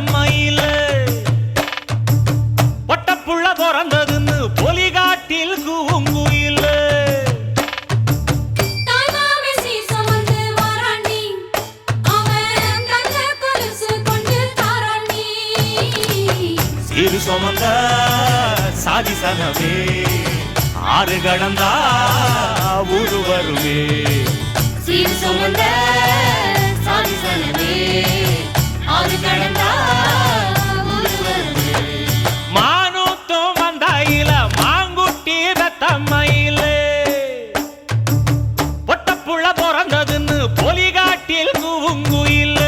மயில பொட்டப்புள்ள பிறந்ததுன்னு பொலிகாட்டில் கூங்குயில சீரு சுமந்த சாதி சனமே ஆறு கடந்தா ஊரு வருமே சீரு சுமந்த சாதி சனமே ஆறு கடந்தா ஊரு வருமே மானூத்தும் வந்தாயில மாங்குட்டி தத்தம்மையில பொட்டப்புள்ள பிறந்ததுன்னு பொலிகாட்டில் கூங்குயில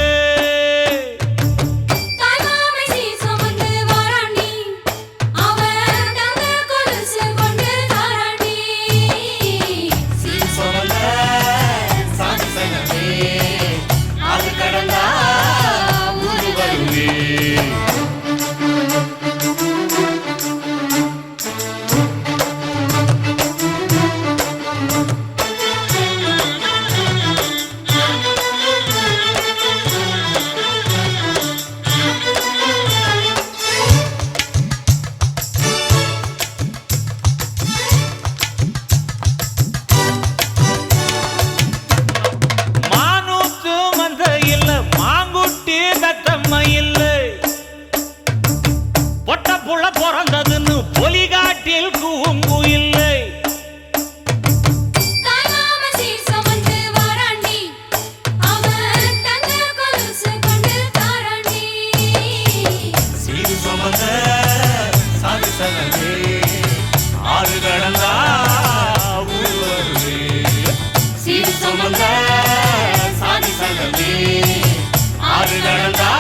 பொட்டப்புள்ள பிறந்ததுன்னு பொலிகாட்டில் கூங்குயில்லை சீரு சுமந்த சாதி சனமே ஆறு கடந்தா ஊரு வருமே சீரு சுமந்த சாதி சனமே ஆறு கடந்தா